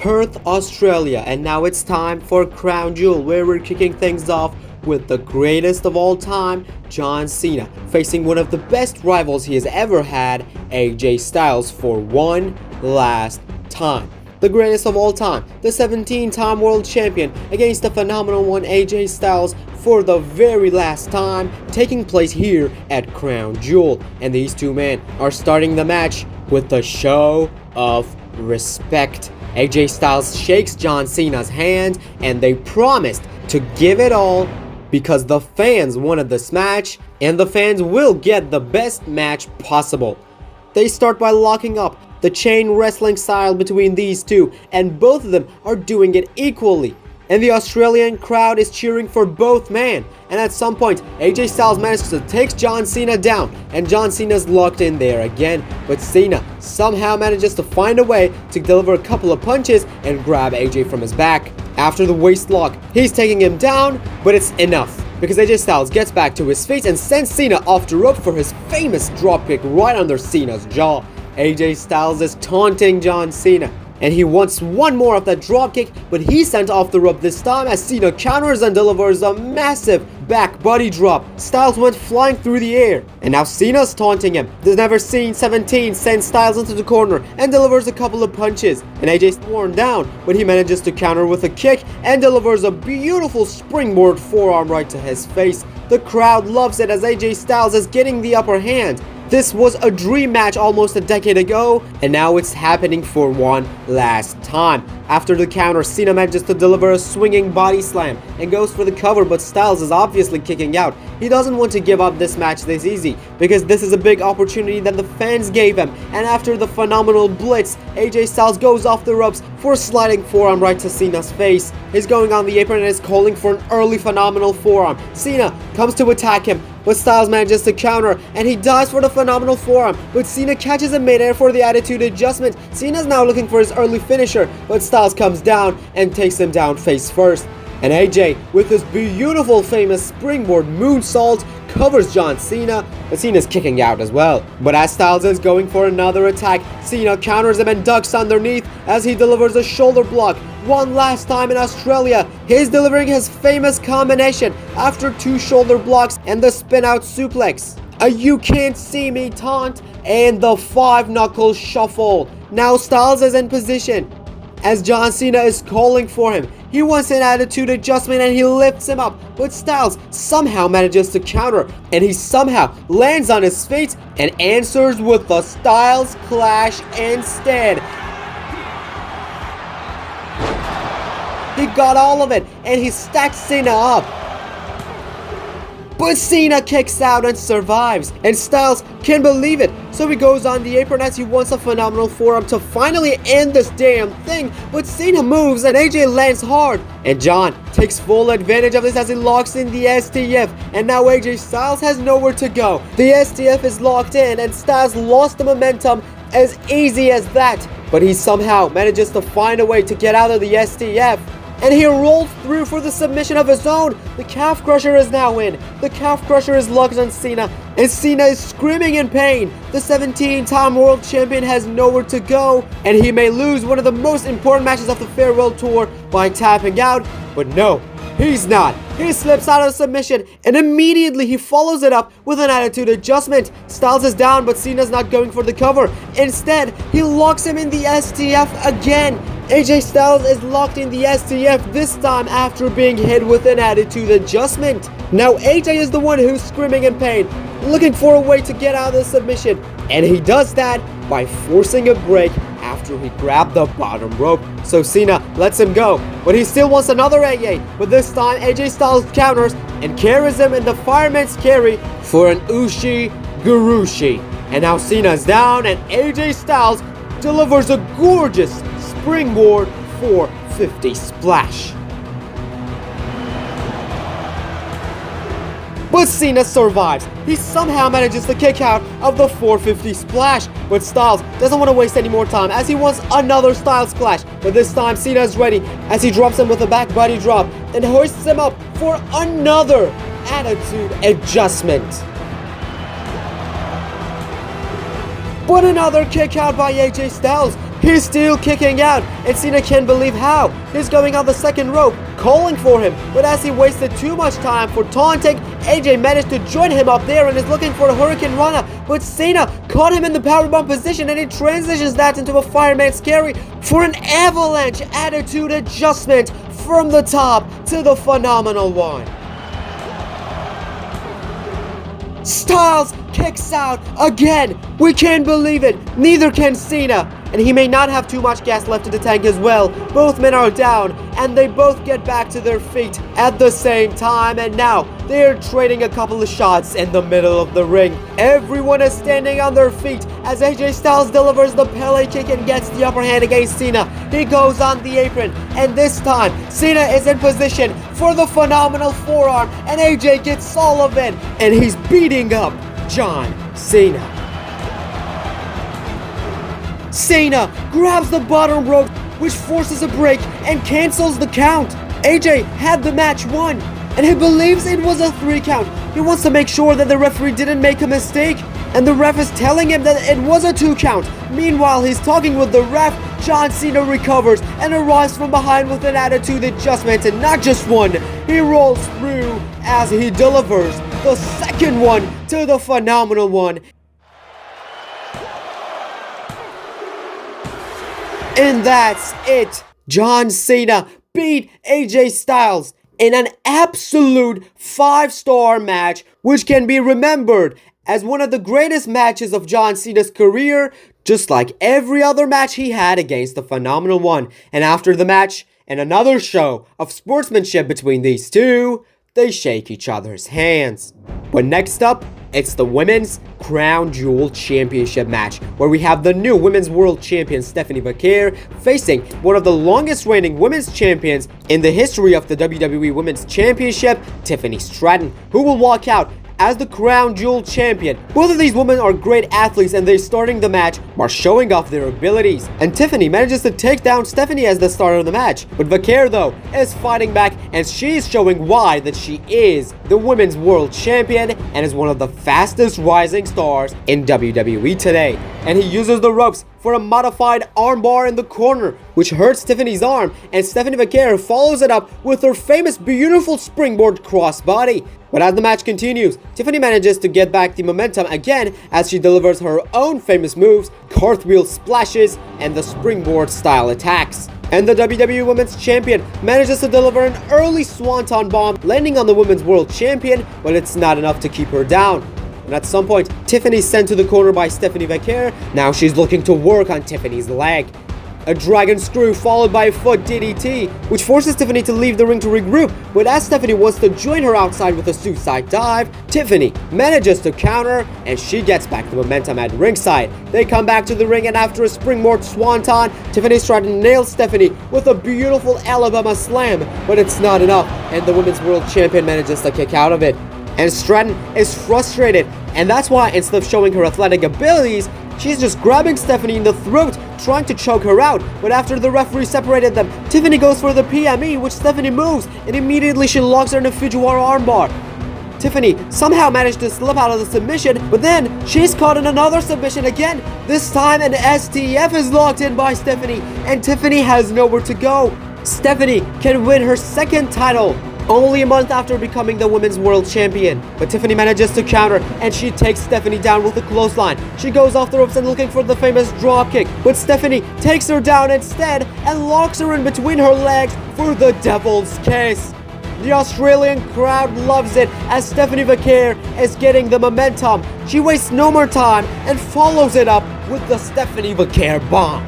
Perth, Australia, and now it's time for Crown Jewel, where we're kicking things off with the greatest of all time, John Cena, facing one of the best rivals he has ever had, AJ Styles, for one last time. The greatest of all time, the 17-time world champion, against the phenomenal one AJ Styles for the very last time, taking place here at Crown Jewel. And these two men are starting the match with the show of respect. AJ Styles shakes John Cena's hand, and they promised to give it all because the fans wanted this match, and the fans will get the best match possible. They start by locking up the chain wrestling style between these two, and both of them are doing it equally. And the Australian crowd is cheering for both men. And at some point, AJ Styles manages to take John Cena down, and John Cena's locked in there again. But Cena somehow manages to find a way to deliver a couple of punches and grab AJ from his back. After the waist lock, he's taking him down, but it's enough, because AJ Styles gets back to his feet and sends Cena off the rope for his famous dropkick right under Cena's jaw. AJ Styles is taunting John Cena, and he wants one more of that dropkick, but he's sent off the rope this time as Cena counters and delivers a massive back body drop. Styles went flying through the air, and now Cena's taunting him. The never seen 17 sends Styles into the corner and delivers a couple of punches, and AJ's worn down, but he manages to counter with a kick and delivers a beautiful springboard forearm right to his face. The crowd loves it as AJ Styles is getting the upper hand. This was a dream match almost a decade ago, and now it's happening for one last time. After the counter, Cena manages to deliver a swinging body slam and goes for the cover, but Styles is obviously kicking out. He doesn't want to give up this match this easy, because this is a big opportunity that the fans gave him. And after the phenomenal blitz, AJ Styles goes off the ropes for a sliding forearm right to Cena's face. He's going on the apron and is calling for an early phenomenal forearm. Cena comes to attack him, but Styles manages to counter, and he dives for the phenomenal forearm, but Cena catches him midair for the attitude adjustment. Cena's now looking for his early finisher, but Styles comes down and takes him down face first. And AJ, with his beautiful famous springboard moonsault, covers John Cena, but Cena's kicking out as well. But as Styles is going for another attack, Cena counters him and ducks underneath as he delivers a shoulder block. One last time in Australia, he's delivering his famous combination after two shoulder blocks and the spin out suplex. A you can't see me taunt and the 5-knuckle shuffle. Now Styles is in position as John Cena is calling for him. He wants an attitude adjustment and he lifts him up, but Styles somehow manages to counter, and he somehow lands on his feet and answers with the Styles Clash instead. He got all of it, and he stacks Cena up. But Cena kicks out and survives, and Styles can't believe it. So he goes on the apron as he wants a phenomenal forearm to finally end this damn thing. But Cena moves and AJ lands hard, and John takes full advantage of this as he locks in the STF. And now AJ Styles has nowhere to go. The STF is locked in, and Styles lost the momentum as easy as that. But he somehow manages to find a way to get out of the STF, and he rolls through for the submission of his own. The calf crusher is now in. The calf crusher is locked on Cena, and Cena is screaming in pain. The 17-time world champion has nowhere to go, and he may lose one of the most important matches of the farewell tour by tapping out. But no, he's not. He slips out of submission, and immediately he follows it up with an attitude adjustment. Styles is down, but Cena's not going for the cover. Instead, he locks him in the STF again. AJ Styles is locked in the STF this time after being hit with an attitude adjustment. Now AJ is the one who's screaming in pain, looking for a way to get out of the submission, and he does that by forcing a break after he grabbed the bottom rope. So Cena lets him go, but he still wants another AA, but this time AJ Styles counters and carries him in the fireman's carry for an Ushi Gurushi. And now Cena's down, and AJ Styles delivers a gorgeous springboard 450 splash. But Cena survives. He somehow manages to kick out of the 450 splash. But Styles doesn't want to waste any more time as he wants another Styles Clash. But this time Cena is ready as he drops him with a back body drop and hoists him up for another attitude adjustment. But another kick out by AJ Styles. He's still kicking out, and Cena can't believe how. He's going on the second rope, calling for him, but as he wasted too much time for taunting, AJ managed to join him up there and is looking for a Hurricane Rana, but Cena caught him in the powerbomb position and he transitions that into a fireman's carry for an avalanche attitude adjustment from the top to the Phenomenal One. Styles kicks out again. We can't believe it. Neither can Cena. And he may not have too much gas left in the tank as well. Both men are down and they both get back to their feet at the same time. And now they're trading a couple of shots in the middle of the ring. Everyone is standing on their feet as AJ Styles delivers the Pele kick and gets the upper hand against Cena. He goes on the apron and this time Cena is in position for the phenomenal forearm and AJ gets all of it and he's beating up John Cena. Cena grabs the bottom rope, which forces a break and cancels the count. AJ had the match won, and he believes it was a 3 count. He wants to make sure that the referee didn't make a mistake, and the ref is telling him that it was a 2 count. Meanwhile, he's talking with the ref. John Cena recovers and arrives from behind with an attitude adjustment, and not just one. He rolls through as he delivers the second one to the Phenomenal One. And that's it. John Cena beat AJ Styles in an absolute 5-star match, which can be remembered as one of the greatest matches of John Cena's career, just like every other match he had against the Phenomenal One. And after the match, and another show of sportsmanship between these two, they shake each other's hands. But next up, it's the Women's Crown Jewel Championship match, where we have the new Women's World Champion Stephanie Vaquer facing one of the longest reigning Women's Champions in the history of the WWE Women's Championship, Tiffany Stratton, who will walk out as the Crown Jewel Champion. Both of these women are great athletes and they're starting the match by showing off their abilities. And Tiffany manages to take down Stephanie as the starter of the match. But Vaquer, though, is fighting back and she's showing why that she is the Women's World Champion and is one of the fastest rising stars in WWE today. And he uses the ropes for a modified armbar in the corner, which hurts Tiffany's arm, and Stephanie Vaquer follows it up with her famous beautiful springboard crossbody. But as the match continues, Tiffany manages to get back the momentum again as she delivers her own famous moves, cartwheel splashes, and the springboard style attacks. And the WWE Women's Champion manages to deliver an early Swanton Bomb, landing on the Women's World Champion, but it's not enough to keep her down. And at some point, Tiffany's sent to the corner by Stephanie Vaquer. Now she's looking to work on Tiffany's leg. A dragon screw followed by a foot DDT, which forces Tiffany to leave the ring to regroup. But as Stephanie wants to join her outside with a suicide dive, Tiffany manages to counter and she gets back the momentum at ringside. They come back to the ring and after a springboard swanton, Tiffany's trying to nail Stephanie with a beautiful Alabama slam, but it's not enough and the Women's World Champion manages to kick out of it. And Stratton is frustrated, and that's why instead of showing her athletic abilities, she's just grabbing Stephanie in the throat, trying to choke her out. But after the referee separated them, Tiffany goes for the PME, which Stephanie moves, and immediately she locks her in a Fujiwara armbar. Tiffany somehow managed to slip out of the submission, but then she's caught in another submission again. This time an STF is locked in by Stephanie, and Tiffany has nowhere to go. Stephanie can win her second title only a month after becoming the Women's World Champion. But Tiffany manages to counter and she takes Stephanie down with a clothesline. She goes off the ropes and looking for the famous dropkick, but Stephanie takes her down instead and locks her in between her legs for the Devil's Kiss. The Australian crowd loves it as Stephanie Vaquer is getting the momentum. She wastes no more time and follows it up with the Stephanie Vaquer bomb.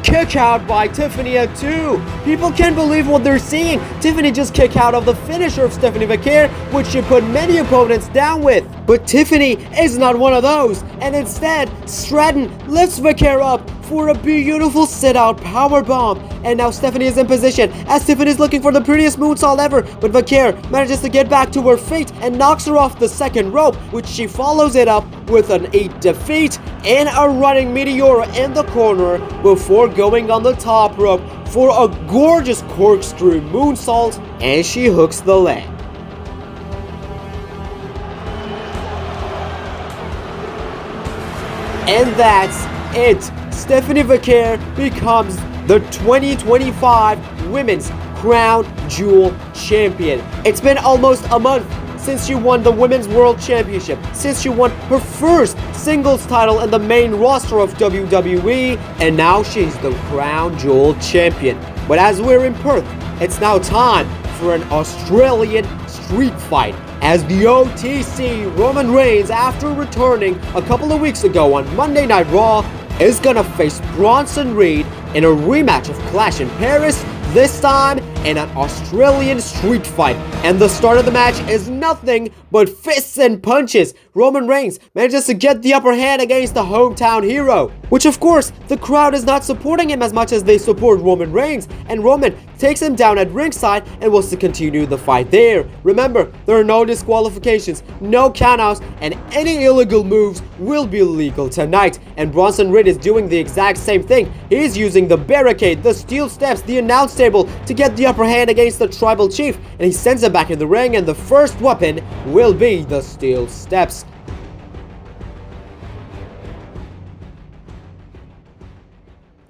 Kick out by Tiffany at 2. People can't believe what they're seeing. Tiffany just kicked out of the finisher of Stephanie Vaquer, which she put many opponents down with. But Tiffany is not one of those, and instead, Stratton lifts Vaquer up for a beautiful sit-out powerbomb. And now Stephanie is in position as Tiffany is looking for the prettiest moonsault ever, but Vaquer manages to get back to her feet and knocks her off the second rope, which she follows it up with an 8 defeat and a running Meteora in the corner before going on the top rope for a gorgeous corkscrew moonsault, and she hooks the leg. And that's it. Stephanie Vaquer becomes the 2025 Women's Crown Jewel Champion. It's been almost a month since she won the Women's World Championship, since she won her first singles title in the main roster of WWE, and now she's the Crown Jewel Champion. But as we're in Perth, it's now time for an Australian street fight, as the OTC Roman Reigns, after returning a couple of weeks ago on Monday Night Raw, is gonna face Bronson Reed in a rematch of Clash in Paris, this time in an Australian street fight. And the start of the match is nothing but fists and punches. Roman Reigns manages to get the upper hand against the hometown hero, which of course the crowd is not supporting him as much as they support Roman Reigns, and Roman takes him down at ringside and wants to continue the fight there. Remember, there are no disqualifications, no countouts, and any illegal moves will be legal tonight. And Bronson Reed is doing the exact same thing. He is using the barricade, the steel steps, the announce table to get the upper hand against the tribal chief, and he sends it back in the ring, and the first weapon will be the steel steps.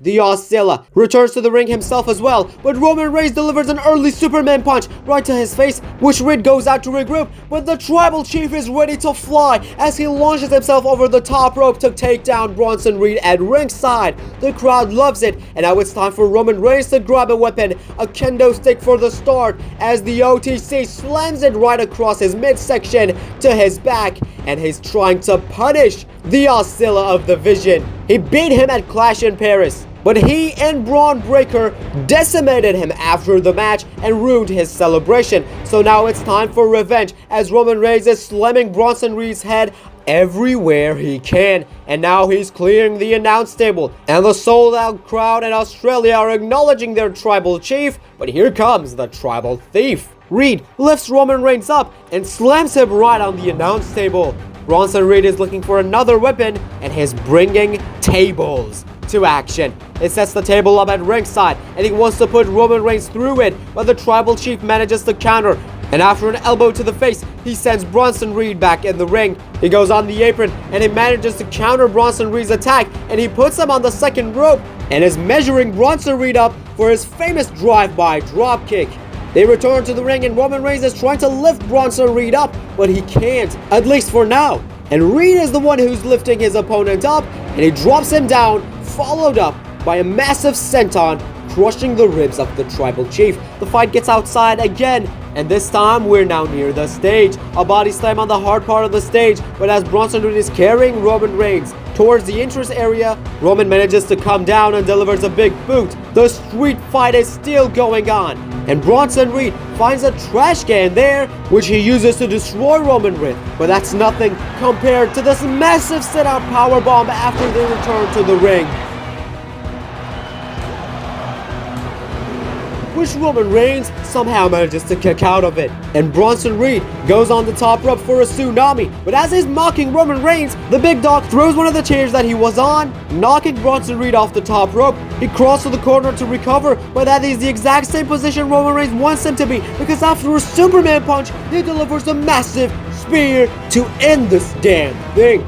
The Oscilla returns to the ring himself as well, but Roman Reigns delivers an early Superman punch right to his face, which Reed goes out to regroup, but the Tribal Chief is ready to fly as he launches himself over the top rope to take down Bronson Reed at ringside. The crowd loves it, and now it's time for Roman Reigns to grab a weapon, a kendo stick for the start, as the OTC slams it right across his midsection to his back, and he's trying to punish the Oscilla of the Vision. He beat him at Clash in Paris, but he and Braun Breaker decimated him after the match and ruined his celebration. So now it's time for revenge, as Roman Reigns is slamming Bronson Reed's head everywhere he can. And now he's clearing the announce table, and the sold-out crowd in Australia are acknowledging their tribal chief. But here comes the tribal thief. Reed lifts Roman Reigns up and slams him right on the announce table. Bronson Reed is looking for another weapon, and he's bringing tables to action. It sets the table up at ringside, and he wants to put Roman Reigns through it, but the tribal chief manages to counter, and after an elbow to the face, he sends Bronson Reed back in the ring. He goes on the apron, and he manages to counter Bronson Reed's attack, and he puts him on the second rope and is measuring Bronson Reed up for his famous drive-by dropkick. They return to the ring, and Roman Reigns is trying to lift Bronson Reed up, but he can't, at least for now. And Reed is the one who's lifting his opponent up, and he drops him down, followed up by a massive senton, crushing the ribs of the tribal chief. The fight gets outside again, and this time we're now near the stage. A body slam on the hard part of the stage, but as Bronson Reed is carrying Roman Reigns towards the entrance area, Roman manages to come down and delivers a big boot. The street fight is still going on, and Bronson Reed finds a trash can there, which he uses to destroy Roman Reed. But that's nothing compared to this massive sit-out powerbomb after they return to the ring, which Roman Reigns somehow manages to kick out of it. And Bronson Reed goes on the top rope for a tsunami, but as he's mocking Roman Reigns, the big dog throws one of the chairs that he was on, knocking Bronson Reed off the top rope. He crawls to the corner to recover, but that is the exact same position Roman Reigns wants him to be, because after a Superman punch, he delivers a massive spear to end this damn thing.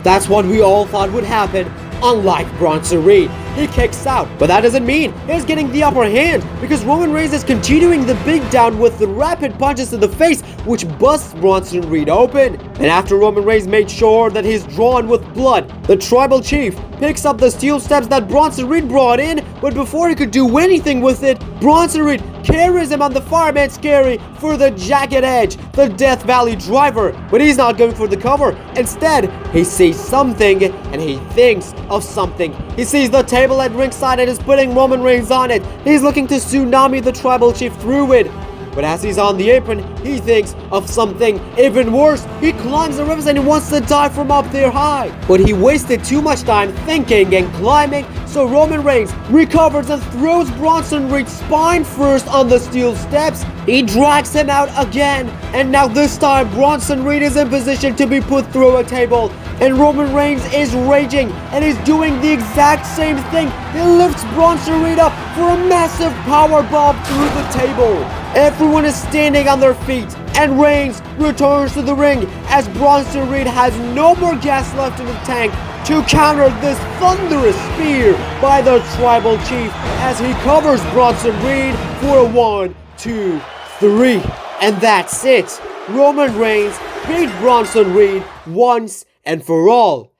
That's what we all thought would happen. Unlike Bronson Reed, he kicks out, but that doesn't mean he's getting the upper hand, because Roman Reigns is continuing the beatdown with the rapid punches to the face, which busts Bronson Reed open. And after Roman Reigns made sure that he's drawn with blood, the tribal chief picks up the steel steps that Bronson Reed brought in, but before he could do anything with it, Bronson Reed carries him on the fireman carry for the jagged edge, the Death Valley driver. But he's not going for the cover. Instead, he sees something, and he thinks of something. He sees the table at ringside and is putting Roman Reigns on it. He's looking to tsunami the tribal chief through it. But as he's on the apron, he thinks of something even worse. He climbs the ribs and he wants to die from up there high. But he wasted too much time thinking and climbing, so Roman Reigns recovers and throws Bronson Reed spine first on the steel steps. He drags him out again, and now this time Bronson Reed is in position to be put through a table. And Roman Reigns is raging and is doing the exact same thing. He lifts Bronson Reed up for a massive power bomb through the table. Everyone is standing on their feet, and Reigns returns to the ring as Bronson Reed has no more gas left in the tank to counter this thunderous spear by the Tribal Chief as he covers Bronson Reed for a 1, 2, 3. And that's it. Roman Reigns beat Bronson Reed once and for all.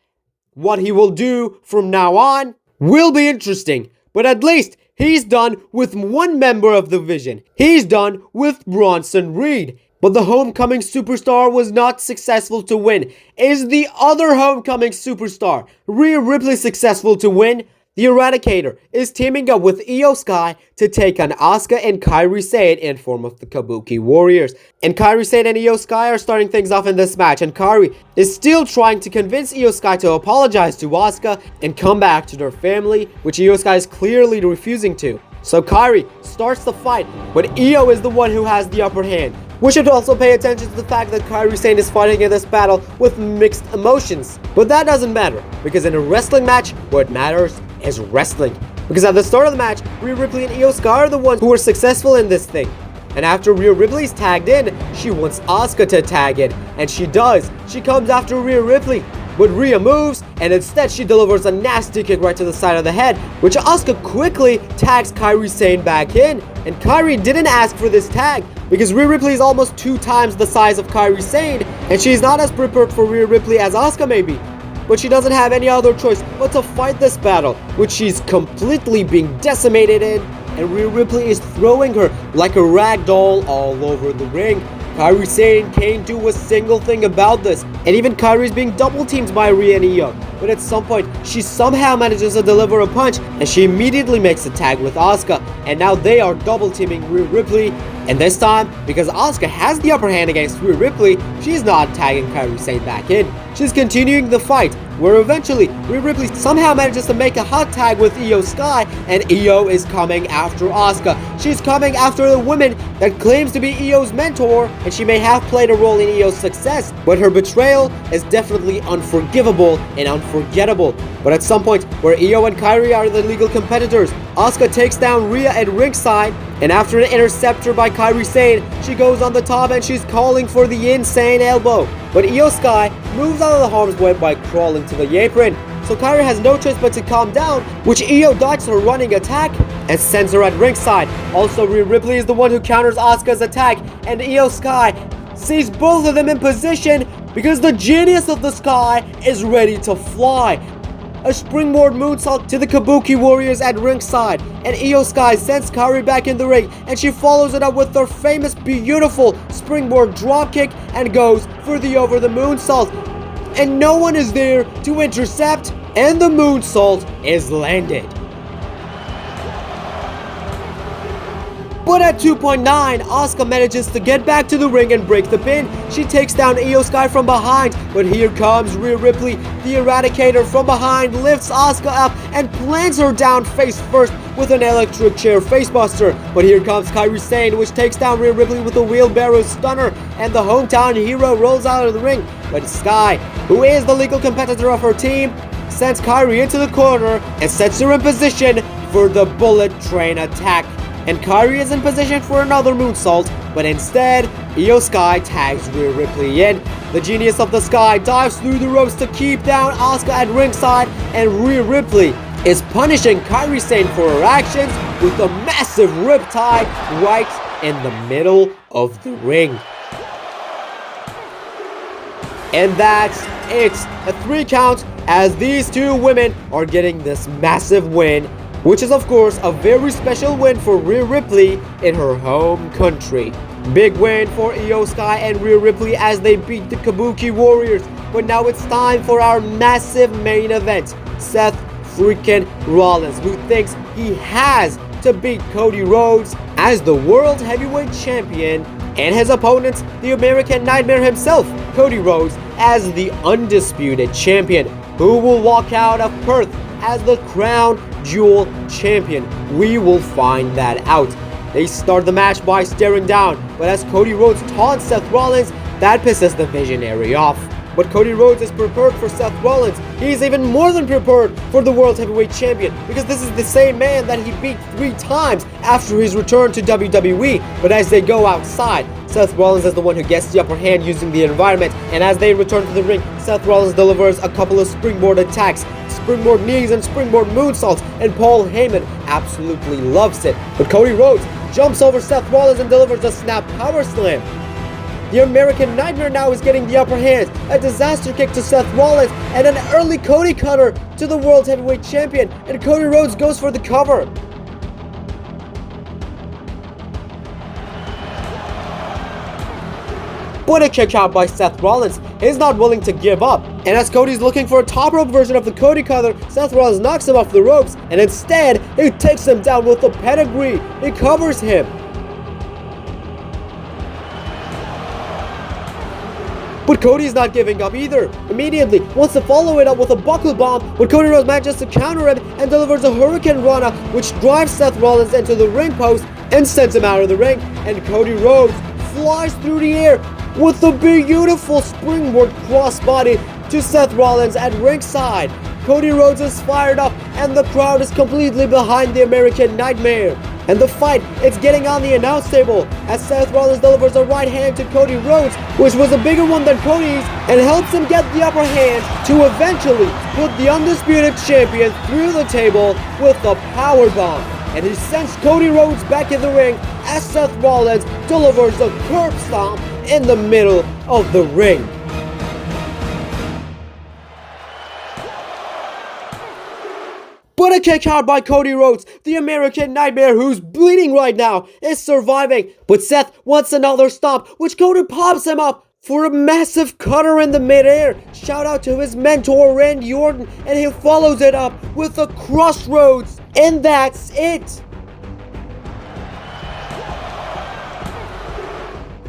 What he will do from now on will be interesting, but at least he's done with one member of the Vision. He's done with Bronson Reed. But the homecoming superstar was not successful to win. Is the other homecoming superstar, Rhea Ripley, successful to win? The Eradicator is teaming up with Io Sky to take on Asuka and Kairi Sane in form of the Kabuki Warriors. And Kairi Sane and Io Sky are starting things off in this match, and Kairi is still trying to convince Io Sky to apologize to Asuka and come back to their family, which Io Sky is clearly refusing to. So Kairi starts the fight, but Io is the one who has the upper hand. We should also pay attention to the fact that Kairi Sane is fighting in this battle with mixed emotions. But that doesn't matter, because in a wrestling match, what matters is wrestling. Because at the start of the match, Rhea Ripley and Io Sky are the ones who were successful in this thing. And after Rhea Ripley's tagged in, she wants Asuka to tag in. And she does. She comes after Rhea Ripley. But Rhea moves, and instead she delivers a nasty kick right to the side of the head, which Asuka quickly tags Kairi Sane back in. And Kairi didn't ask for this tag, because Rhea Ripley is almost 2 times the size of Kairi Sane, and she's not as prepared for Rhea Ripley as Asuka may be. But she doesn't have any other choice but to fight this battle, which she's completely being decimated in, and Rhea Ripley is throwing her like a rag doll all over the ring. Kairi Sane can't do a single thing about this, and even Kairi is being double teamed by Rhea and Io. But at some point, she somehow manages to deliver a punch, and she immediately makes a tag with Asuka, and now they are double teaming Rhea Ripley. And this time, because Asuka has the upper hand against Rhea Ripley, she's not tagging Kairi Sane back in. She's continuing the fight, where eventually Rhea Ripley somehow manages to make a hot tag with Io Sky, and Io is coming after Asuka. She's coming after the woman that claims to be Io's mentor, and she may have played a role in Io's success, but her betrayal is definitely unforgivable and unforgettable. But at some point, where Io and Kairi are the legal competitors, Asuka takes down Rhea at ringside, and after an interceptor by Kairi Sane, she goes on the top and she's calling for the insane elbow. But Io Sky moves out of the harm's way by crawling to the apron. So Kairi has no choice but to calm down, which Io dodges her running attack and sends her at ringside. Also, Rhea Ripley is the one who counters Asuka's attack, and Io Sky sees both of them in position because the genius of the Sky is ready to fly. A springboard moonsault to the Kabuki Warriors at ringside, and Io Sky sends Kairi back in the ring, and she follows it up with her famous beautiful springboard dropkick and goes for the over the moonsault. And no one is there to intercept, and the moonsault is landed. But at 2.9, Asuka manages to get back to the ring and break the pin. She takes down Io Sky from behind, but here comes Rhea Ripley. The Eradicator from behind lifts Asuka up and plants her down face first with an electric chair facebuster. But here comes Kairi Sane, which takes down Rhea Ripley with a wheelbarrow stunner, and the hometown hero rolls out of the ring. But Sky, who is the legal competitor of her team, sends Kairi into the corner and sets her in position for the bullet train attack. And Kairi is in position for another moonsault, but instead, Io Sky tags Rhea Ripley in. The genius of the Sky dives through the ropes to keep down Asuka at ringside, and Rhea Ripley is punishing Kairi Sane for her actions with a massive riptide right in the middle of the ring. And that's it. A 3 count as these two women are getting this massive win, which is of course a very special win for Rhea Ripley in her home country. Big win for Io Sky and Rhea Ripley as they beat the Kabuki Warriors. But now it's time for our massive main event. Seth freaking Rollins, who thinks he has to beat Cody Rhodes as the World Heavyweight Champion, and his opponent, the American Nightmare himself, Cody Rhodes, as the Undisputed Champion, who will walk out of Perth as the Crown Jewel Champion. We will find that out. They start the match by staring down, but as Cody Rhodes taunts Seth Rollins, that pisses the Visionary off. But Cody Rhodes is prepared for Seth Rollins. He's even more than prepared for the World Heavyweight Champion, because this is the same man that he beat 3 times after his return to WWE. But as they go outside, Seth Rollins is the one who gets the upper hand using the environment, and as they return to the ring, Seth Rollins delivers a couple of springboard attacks, springboard knees and springboard moonsaults, and Paul Heyman absolutely loves it. But Cody Rhodes jumps over Seth Rollins and delivers a snap power slam. The American Nightmare now is getting the upper hand, a disaster kick to Seth Rollins, and an early Cody cutter to the World Heavyweight Champion, and Cody Rhodes goes for the cover. But a kick out by Seth Rollins. He's not willing to give up. And as Cody's looking for a top rope version of the Cody cutter, Seth Rollins knocks him off the ropes, and instead, he takes him down with a pedigree. He covers him. But Cody's not giving up either. Immediately wants to follow it up with a buckle bomb, but Cody Rhodes manages to counter him and delivers a Hurricane Rana, which drives Seth Rollins into the ring post and sends him out of the ring. And Cody Rhodes flies through the air with a beautiful springboard crossbody to Seth Rollins at ringside. Cody Rhodes is fired up, and the crowd is completely behind the American Nightmare. And the fight, it's getting on the announce table as Seth Rollins delivers a right hand to Cody Rhodes, which was a bigger one than Cody's, and helps him get the upper hand to eventually put the undisputed champion through the table with a powerbomb. And he sends Cody Rhodes back in the ring as Seth Rollins delivers a curb stomp in the middle of the ring. But a kick out by Cody Rhodes, the American Nightmare, who's bleeding right now, is surviving. But Seth wants another stomp, which Cody pops him up for a massive cutter in the midair. Shout out to his mentor Randy Orton, and he follows it up with a crossroads, and that's it.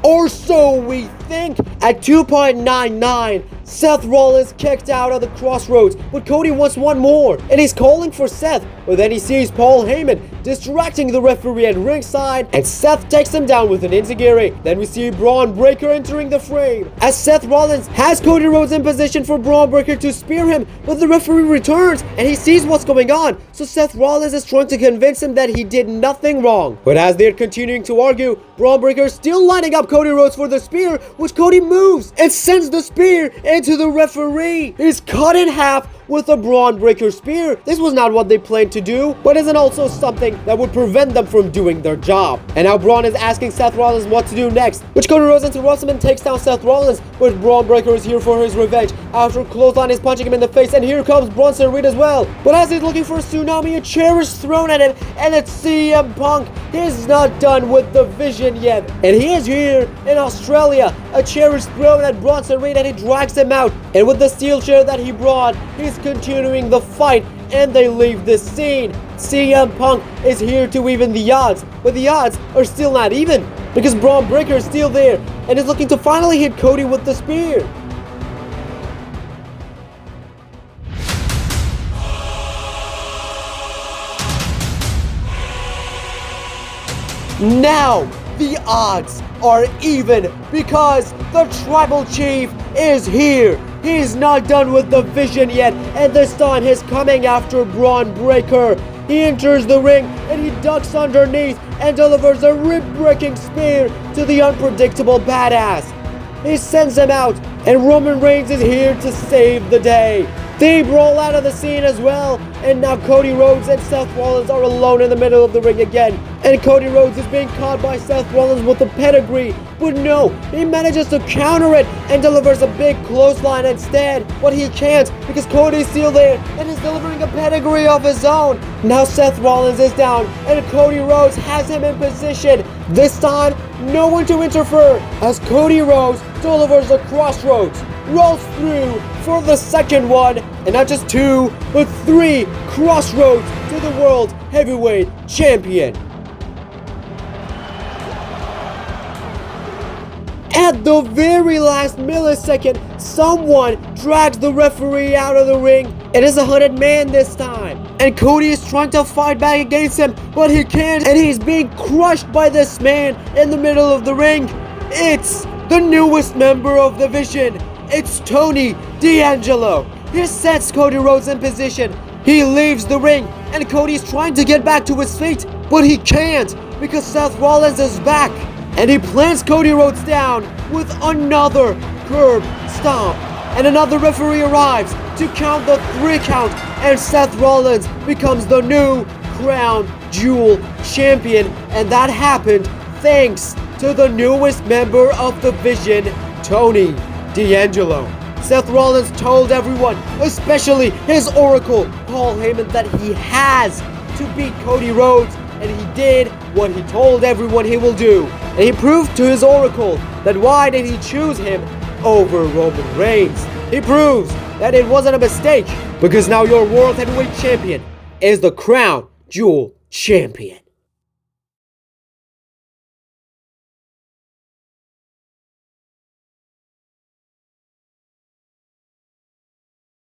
Or so we think. At 2.99, Seth Rollins kicked out of the crossroads, but Cody wants one more, and he's calling for Seth, but then he sees Paul Heyman distracting the referee at ringside, and Seth takes him down with an enziguri. Then we see Braun Breaker entering the frame, as Seth Rollins has Cody Rhodes in position for Braun Breaker to spear him, but the referee returns, and he sees what's going on, so Seth Rollins is trying to convince him that he did nothing wrong. But as they're continuing to argue, Braun Breaker is still lining up Cody Rhodes for the spear, which Cody moves and sends the spear into the referee. He's cut in half with a Braun Breaker spear. This was not what they planned to do, but isn't also something that would prevent them from doing their job. And now Braun is asking Seth Rollins what to do next, which Cody Rhodes interrupts him and takes down Seth Rollins, but Braun Breaker is here for his revenge. After clothesline is punching him in the face, and here comes Bronson Reed as well. But as he's looking for a tsunami, a chair is thrown at him, and it's CM Punk. He's not done with the Vision yet, and he is here in Australia. A chair is thrown at Bronson Reed, and he drags him out, and with the steel chair that he brought, he's continuing the fight, and they leave the scene. CM Punk is here to even the odds, but the odds are still not even, because Braun Breaker is still there, and is looking to finally hit Cody with the spear. Now, the odds are even because the Tribal Chief is here. He's not done with the Vision yet, and this time he's coming after Braun Breaker. He enters the ring, and he ducks underneath and delivers a rib-breaking spear to the unpredictable badass. He sends him out, and Roman Reigns is here to save the day. They brawl out of the scene as well, and now Cody Rhodes and Seth Rollins are alone in the middle of the ring again. And Cody Rhodes is being caught by Seth Rollins with a pedigree, but no, he manages to counter it and delivers a big clothesline instead. But he can't, because Cody's still there and is delivering a pedigree of his own. Now Seth Rollins is down, and Cody Rhodes has him in position. This time, no one to interfere, as Cody Rhodes delivers a crossroads, rolls through for the second one, and not just 2, but 3 crossroads to the World Heavyweight Champion. At the very last millisecond, someone drags the referee out of the ring. It is a 100-man this time, and Cody is trying to fight back against him, but he can't, and he's being crushed by this man in the middle of the ring. It's the newest member of the Vision, it's Tony D'Angelo. He sets Cody Rhodes in position. He leaves the ring, and Cody's trying to get back to his feet, but he can't because Seth Rollins is back. And he plants Cody Rhodes down with another curb stomp. And another referee arrives to count the 3 count, and Seth Rollins becomes the new Crown Jewel champion. And that happened thanks to the newest member of the Vision, Tony D'Angelo. Seth Rollins told everyone, especially his Oracle, Paul Heyman, that he has to beat Cody Rhodes, and he did what he told everyone he will do. And he proved to his Oracle that why did he choose him over Roman Reigns. He proves that it wasn't a mistake, because now your World Heavyweight Champion is the Crown Jewel Champion.